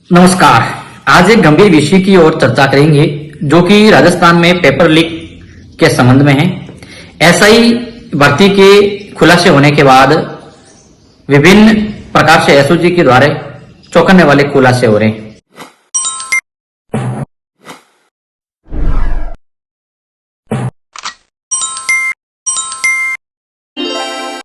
नमस्कार। आज एक गंभीर विषय की ओर चर्चा करेंगे जो कि राजस्थान में पेपर लीक के संबंध में है। एसआई भर्ती के खुलासे होने के बाद विभिन्न प्रकार से एसओजी के द्वारा चौंकाने वाले खुलासे हो रहे हैं।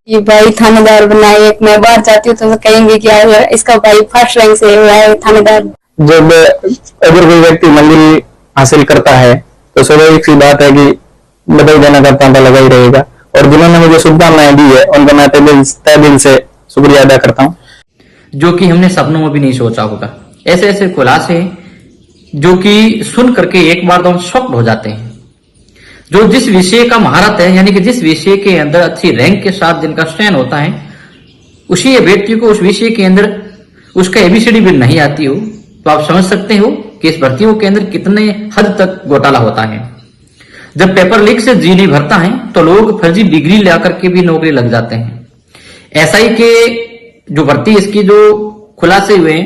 ये भाई थानेदार बना है। मैं बाहर जाती हूँ तो कहेंगे कि यार इसका भाई फर्स्ट रैंक से हुआ है थानेदार। जब अगर कोई व्यक्ति मंजिल हासिल करता है तो स्वाभाविक सी बात है कि बधाई देने का तांता लगा ही रहेगा। और जिन्होंने मुझे शुभकामनाएं दी है उनका मैं तहे दिल से शुक्रिया अदा करता हूँ, जो कि हमने सपनों में भी नहीं सोचा होगा। ऐसे ऐसे खुलासे जो कि सुन करके एक बार तो हम शॉक्ड हो जाते हैं। जो जिस विषय का महारत है, यानी कि जिस विषय के अंदर अच्छी रैंक के साथ जिनका चयन होता है, उसी व्यक्ति को उस विषय के अंदर उसका एबीसीडी भी नहीं आती हो, तो आप समझ सकते हो कि इस भर्तियों के अंदर कितने हद तक घोटाला होता है। जब पेपर लीक से जी नहीं भरता है तो लोग फर्जी डिग्री ला करके भी नौकरी लग जाते हैं। एसआई के जो भर्ती इसकी जो खुलासे हुए,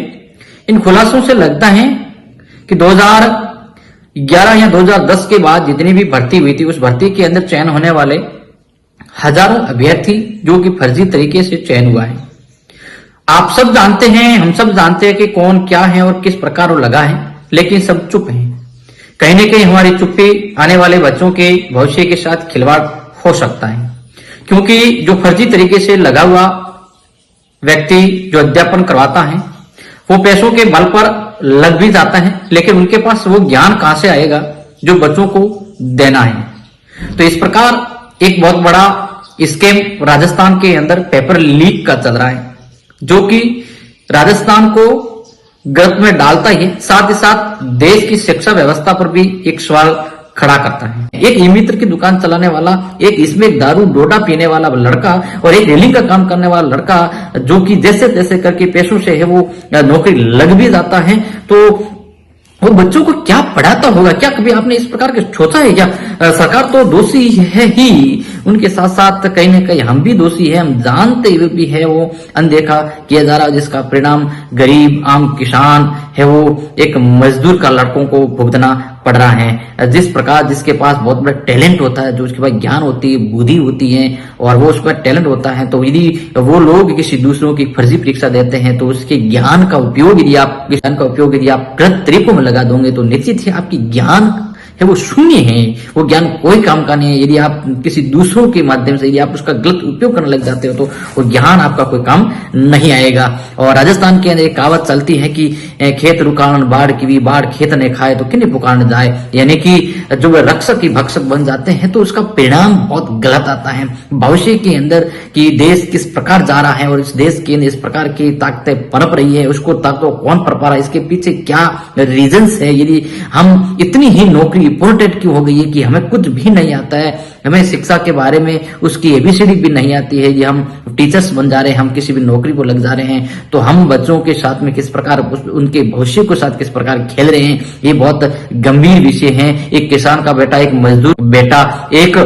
इन खुलासों से लगता है कि 2011 या 2010 के बाद जितनी भी भर्ती हुई थी, उस भर्ती के अंदर चयन होने वाले हजारों अभ्यर्थी जो कि फर्जी तरीके से चयन हुआ है। आप सब जानते हैं, हम सब जानते हैं कि कौन क्या है और किस प्रकार वो लगा है, लेकिन सब चुप हैं। कहीं ना कहीं हमारी चुप्पी आने वाले बच्चों के भविष्य के साथ खिलवाड़ हो सकता है, क्योंकि जो फर्जी तरीके से लगा हुआ व्यक्ति जो अध्यापन करवाता है वो पैसों के बल पर लग भी जाता है, लेकिन उनके पास वो ज्ञान कहां से आएगा जो बच्चों को देना है। तो इस प्रकार एक बहुत बड़ा स्कैम राजस्थान के अंदर पेपर लीक का चल रहा है, जो कि राजस्थान को गर्त में डालता ही है, साथ ही साथ देश की शिक्षा व्यवस्था पर भी एक सवाल खड़ा करता है। एक ई मित्र की दुकान चलाने वाला, एक इसमें दारू डोडा पीने वाला लड़का और एक रेलिंग का काम करने वाला लड़का जो कि जैसे तैसे करके पैसों से है वो नौकरी लग भी जाता है, तो वो बच्चों को क्या पढ़ाता होगा? क्या कभी आपने इस प्रकार के सोचा है क्या? सरकार तो दोषी है ही, उनके साथ साथ कहीं ना कहीं हम भी दोषी है। हम जानते हुए भी है वो अनदेखा किया जा रहा है, जिसका परिणाम गरीब आम किसान है वो एक मजदूर का लड़कों को भुगतना पड़ रहा है। जिस प्रकार जिसके पास बहुत बड़ा टैलेंट होता है, जो उसके पास ज्ञान होती है, बुद्धि होती है और वो उसके पास टैलेंट होता है, तो यदि वो लोग किसी दूसरों की फर्जी परीक्षा देते हैं तो उसके ज्ञान का उपयोग यदि आप गलत तरीकों में लगा दोगे तो निश्चित ही आपकी ज्ञान है वो शून्य है, वो ज्ञान कोई काम का नहीं है। यदि आप किसी दूसरों के माध्यम से यदि आप उसका गलत उपयोग करने लग जाते हो तो वो ज्ञान आपका कोई काम नहीं आएगा। और राजस्थान के अंदर एक कहावत चलती है कि खेत रुकान बाढ़ की भी बाढ़ खेत ने खाए तो किन्हें पुकारने जाए, यानी कि जो वे रक्षक की भक्षक बन जाते हैं तो उसका परिणाम बहुत गलत आता है भविष्य के अंदर कि देश किस प्रकार जा रहा है और इस देश के अंदर इस प्रकार की ताकतें पनप रही है, उसको ताकतों कौन पनपा रहा है, इसके पीछे क्या रीजंस है। यदि हम इतनी ही नौकरी इंपॉर्टेंट क्यों हो गई है कि हमें कुछ भी नहीं आता है, हमें शिक्षा के बारे में उसकी एबीसीडी भी नहीं आती है, ये हम टीचर्स बन जा रहे हैं, हम किसी भी नौकरी को लग जा रहे हैं, तो हम बच्चों के साथ में किस प्रकार उनके भविष्य के साथ किस प्रकार खेल रहे हैं, ये बहुत गंभीर विषय है। एक किसान का बेटा, एक मजदूर बेटा, एक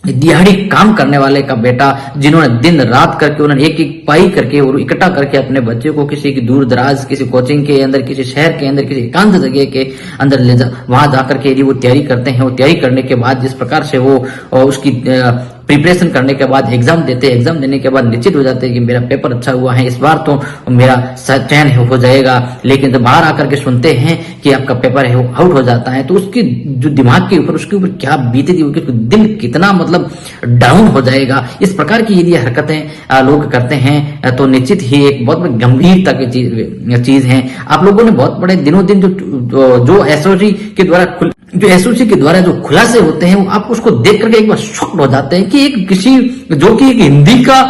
दिहाड़ी काम करने वाले का बेटा, जिन्होंने दिन रात करके उन्होंने एक एक पाई करके और इकट्ठा करके अपने बच्चे को किसी की दूर दराज किसी कोचिंग के अंदर, किसी शहर के अंदर, किसी एकांत जगह के अंदर ले जा, वहां जाकर के यदि वो तैयारी करते हैं, वो तैयारी करने के बाद जिस प्रकार से वो उसकी प्रिपरेशन करने के बाद एग्जाम देते हैं, एग्जाम देने के बाद निश्चित हो जाते हैं कि मेरा पेपर अच्छा हुआ है, इस बार तो मेरा चयन हो जाएगा। लेकिन जब बाहर आकर के सुनते हैं कि आपका पेपर है वो आउट हो जाता है तो उसकी जो दिमाग के ऊपर उसके ऊपर क्या बीतेगी, उसके दिल कितना मतलब डाउन हो जाएगा। इस प्रकार की यदि हरकतें लोग करते हैं तो निश्चित ही एक बहुत गंभीरता की चीज है। आप लोगों ने बहुत बड़े दिनों दिन जो एसओजी के द्वारा जो खुलासे होते हैं, आप उसको देख करके एक बार शॉक्ड हो जाते हैं कि एक किसी जो कि एक हिंदी का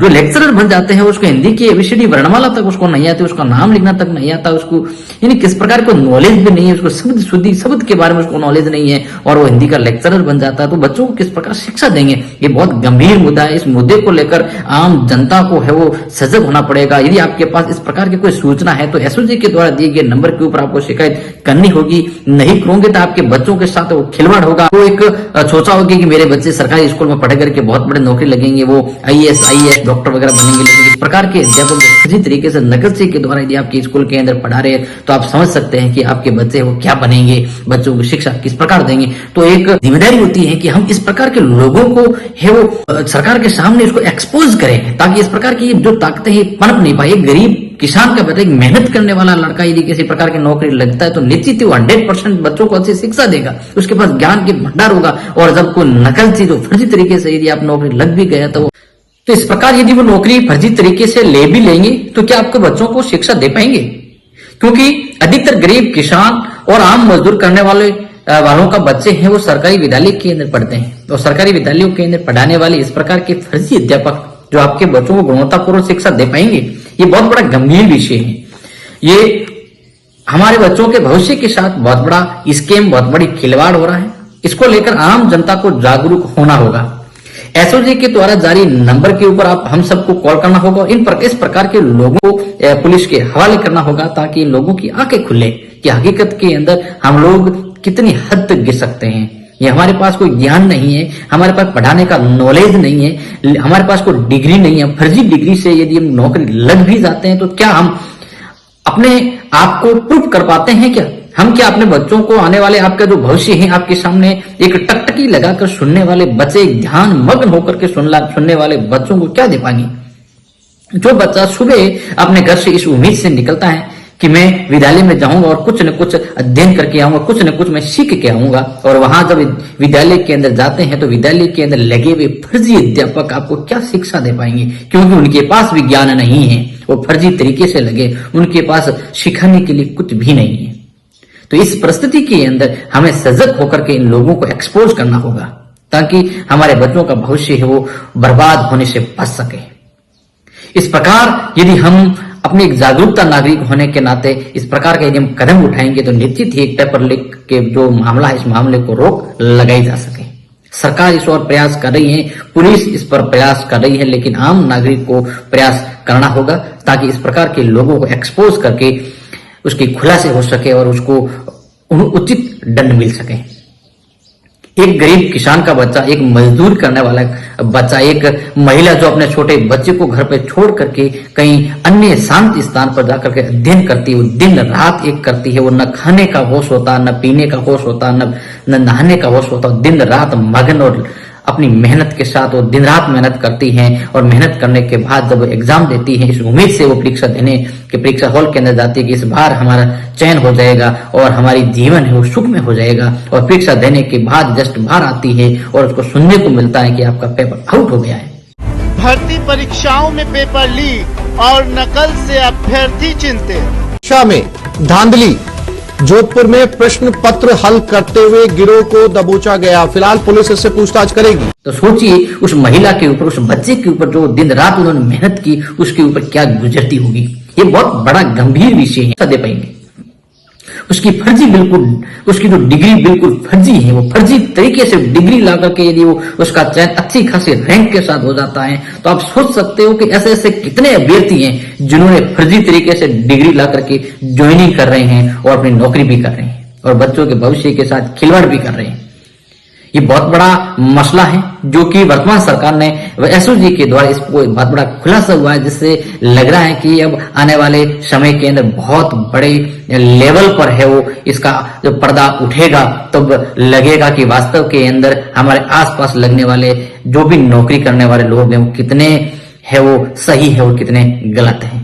जो लेक्चरर बन जाते हैं, उसको हिंदी की एबीसीडी वर्णमाला तक उसको नहीं आती, उसका नाम लिखना तक नहीं आता, उसको यानी किस प्रकार को नॉलेज भी नहीं है, उसको शब्द के बारे में उसको नॉलेज नहीं है, और वो हिंदी का लेक्चरर बन जाता है, तो बच्चों को किस प्रकार शिक्षा देंगे? ये बहुत गंभीर मुद्दा है। इस मुद्दे को लेकर आम जनता को है वो सजग होना पड़ेगा। यदि आपके पास इस प्रकार की कोई सूचना है तो एसओजी के द्वारा दिए गए नंबर के ऊपर आपको शिकायत करनी होगी। नहीं करोगे तो आपके बच्चों के साथ वो खिलवाड़ होगा। वो एक सोचा होगी कि मेरे बच्चे सरकारी स्कूल में पढ़ करके बहुत बड़े नौकरी लगेंगे, वो आईएएस डॉक्टर वगैरह बनेंगे, लेकिन इस प्रकार के अध्यापक फर्जी तरीके से नकल के द्वारा यदि आपके स्कूल के अंदर पढ़ा रहे हैं तो आप समझ सकते हैं कि आपके बच्चे वो क्या बनेंगे, बच्चों को शिक्षा किस प्रकार देंगे। तो एक जिम्मेदारी होती है कि हम इस प्रकार के लोगों को है वो सरकार के सामने इसको एक्सपोज करें, ताकि इस प्रकार की जो ताकतें हैं पनप नहीं पाए। गरीब किसान का बेटा, एक मेहनत करने वाला लड़का यदि किसी प्रकार की नौकरी लगता है तो निश्चित ही 100% बच्चों को अच्छी शिक्षा देगा, उसके पास ज्ञान के भंडार होगा। और जब कोई नकल चीज फर्जी तरीके से यदि आप नौकरी लग भी गया तो इस प्रकार यदि वो नौकरी फर्जी तरीके से ले भी लेंगे तो क्या आपके बच्चों को शिक्षा दे पाएंगे? क्योंकि अधिकतर गरीब किसान और आम मजदूर करने वालों का बच्चे हैं वो सरकारी विद्यालय के अंदर पढ़ते हैं, और सरकारी विद्यालयों के अंदर पढ़ाने वाले इस प्रकार के फर्जी अध्यापक जो आपके बच्चों को गुणवत्तापूर्ण शिक्षा दे पाएंगे, ये बहुत बड़ा गंभीर विषय है। ये हमारे बच्चों के भविष्य के साथ बहुत बड़ा स्कैम, बहुत बड़ी खिलवाड़ हो रहा है। इसको लेकर आम जनता को जागरूक होना होगा। एसओजी के द्वारा जारी नंबर के ऊपर आप हम सबको कॉल करना होगा। इस प्रकार के लोगों को पुलिस के हवाले करना होगा, ताकि लोगों की आंखें खुले कि हकीकत के अंदर हम लोग कितनी हद तक गिर सकते हैं। ये हमारे पास कोई ज्ञान नहीं है, हमारे पास पढ़ाने का नॉलेज नहीं है, हमारे पास कोई डिग्री नहीं है। फर्जी डिग्री से यदि हम नौकरी लग भी जाते हैं तो क्या हम अपने आप को प्रूव कर पाते हैं? क्या अपने बच्चों को, आने वाले आपका जो भविष्य है, आपके सामने एक टकटकी लगाकर सुनने वाले बच्चे, ध्यान मग्न होकर के सुनने वाले बच्चों को क्या दे पाएंगे? जो बच्चा सुबह अपने घर से इस उम्मीद से निकलता है कि मैं विद्यालय में जाऊंगा और कुछ न कुछ अध्ययन करके आऊंगा, कुछ न कुछ मैं सीख के आऊंगा, और वहां जब विद्यालय के अंदर जाते हैं तो विद्यालय के अंदर लगे हुए फर्जी अध्यापक आपको क्या शिक्षा दे पाएंगे? क्योंकि उनके पास भी ज्ञान नहीं है, वो फर्जी तरीके से लगे, उनके पास सिखाने के लिए कुछ भी नहीं है। तो इस परिस्थिति के अंदर हमें सजग होकर के इन लोगों को एक्सपोज करना होगा, ताकि हमारे बच्चों का भविष्य है वो बर्बाद होने से बच सके। इस प्रकार यदि हम अपने एक जागरूकता नागरिक होने के नाते इस प्रकार के यदि हम कदम उठाएंगे तो निश्चित ही एक पेपर लीक के जो मामला है, इस मामले को रोक लगाई जा सके। सरकार इस ओर प्रयास कर रही है, पुलिस इस पर प्रयास कर रही है, लेकिन आम नागरिक को प्रयास करना होगा, ताकि इस प्रकार के लोगों को एक्सपोज करके उसकी खुलासे हो सके और उसको उचित दंड मिल सके। एक गरीब किसान का बच्चा, एक मजदूर करने वाला बच्चा, एक महिला जो अपने छोटे बच्चे को घर पे छोड़ करके कहीं अन्य शांत स्थान पर जाकर के अध्ययन करती है, वो दिन रात एक करती है, वो न खाने का होश होता, न पीने का होश होता, न नहाने का होश होता, दिन रात मगन और अपनी मेहनत के साथ वो दिन रात मेहनत करती हैं। और मेहनत करने के बाद जब एग्जाम देती हैं, इस उम्मीद से वो परीक्षा देने के परीक्षा हॉल के अंदर जाती है कि इस बार हमारा चयन हो जाएगा और हमारी जीवन है वो सुख में हो जाएगा। और परीक्षा देने के बाद जस्ट बाहर आती है और उसको सुनने को मिलता है कि आपका पेपर आउट हो गया है। भर्ती परीक्षाओं में पेपर लीक और नकल से अभ्यर्थी चिंतित। परीक्षा में धांधली, जोधपुर में प्रश्न पत्र हल करते हुए गिरोह को दबोचा गया। फिलहाल पुलिस इससे पूछताछ करेगी। तो सोचिए उस महिला के ऊपर, उस बच्चे के ऊपर जो दिन रात उन्होंने मेहनत की, उसके ऊपर क्या गुजरती होगी। ये बहुत बड़ा गंभीर विषय है। दे पाएंगे उसकी फर्जी, बिल्कुल उसकी जो डिग्री बिल्कुल फर्जी है, वो फर्जी तरीके से डिग्री ला करके यदि वो उसका चयन अच्छी खासी रैंक के साथ हो जाता है तो आप सोच सकते हो कि ऐसे ऐसे कितने अभ्यर्थी हैं जिन्होंने फर्जी तरीके से डिग्री ला करके ज्वाइनिंग कर रहे हैं और अपनी नौकरी भी कर रहे हैं और बच्चों के भविष्य के साथ खिलवाड़ भी कर रहे हैं। ये बहुत बड़ा मसला है जो कि वर्तमान सरकार ने एसओजी के द्वारा इसको बहुत बड़ा खुलासा हुआ है, जिससे लग रहा है कि अब आने वाले समय के अंदर बहुत बड़े लेवल पर है वो इसका जो पर्दा उठेगा, तब लगेगा कि वास्तव के अंदर हमारे आसपास लगने वाले जो भी नौकरी करने वाले लोग हैं वो कितने है वो सही है और कितने गलत है।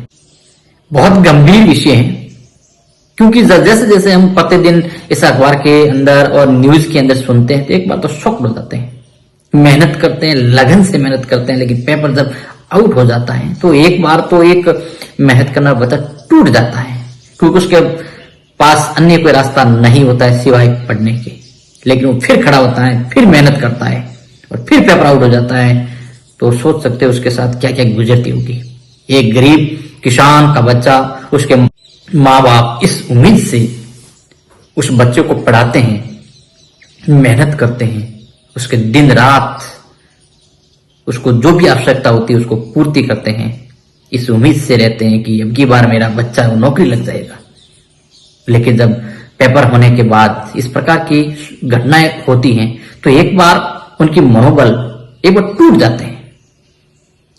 बहुत गंभीर विषय है, क्योंकि जैसे जैसे हम प्रतिदिन इस अखबार के अंदर और न्यूज के अंदर सुनते हैं तो एक बार तो शॉक हो जाते हैं। मेहनत करते हैं, लगन से मेहनत करते हैं, लेकिन पेपर जब आउट हो जाता है तो एक बार तो एक मेहनत करना बच्चा टूट जाता है, क्योंकि उसके पास अन्य कोई रास्ता नहीं होता है सिवाय पढ़ने के। लेकिन वो फिर खड़ा होता है, फिर मेहनत करता है और फिर पेपर आउट हो जाता है, तो सोच सकते हैं उसके साथ क्या क्या गुजरती होगी। एक गरीब किसान का बच्चा, उसके माँ बाप इस उम्मीद से उस बच्चे को पढ़ाते हैं मेहनत करते हैं, उसके दिन रात उसको जो भी आवश्यकता होती है उसको पूर्ति करते हैं, इस उम्मीद से रहते हैं कि अब की बार मेरा बच्चा नौकरी लग जाएगा। लेकिन जब पेपर होने के बाद इस प्रकार की घटनाएं होती हैं तो एक बार उनकी मनोबल एक बार टूट जाते हैं।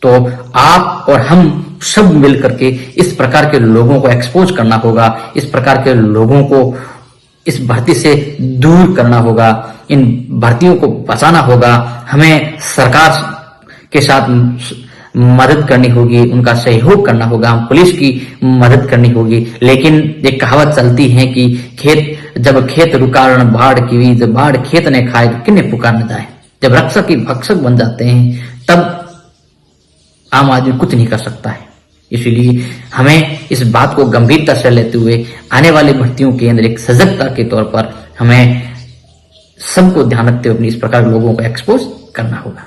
तो आप और हम सब मिल करके इस प्रकार के लोगों को एक्सपोज करना होगा, इस प्रकार के लोगों को इस भर्ती से दूर करना होगा, इन भर्तियों को बचाना होगा। हमें सरकार के साथ मदद करनी होगी, उनका सहयोग करना होगा, हम पुलिस की मदद करनी होगी। लेकिन एक कहावत चलती है कि जब खेत रुकारण बाढ़ की हुई, जब बाढ़ खेत ने खाए तो किन्ने पुकार न जाए। जब रक्षक ही भक्षक बन जाते हैं तब आम आदमी कुछ नहीं कर सकता है। इसीलिए हमें इस बात को गंभीरता से लेते हुए आने वाली भर्तियों के अंदर एक सजगता के तौर पर हमें सबको ध्यान रखते हुए अपनी इस प्रकार के लोगों को एक्सपोज करना होगा।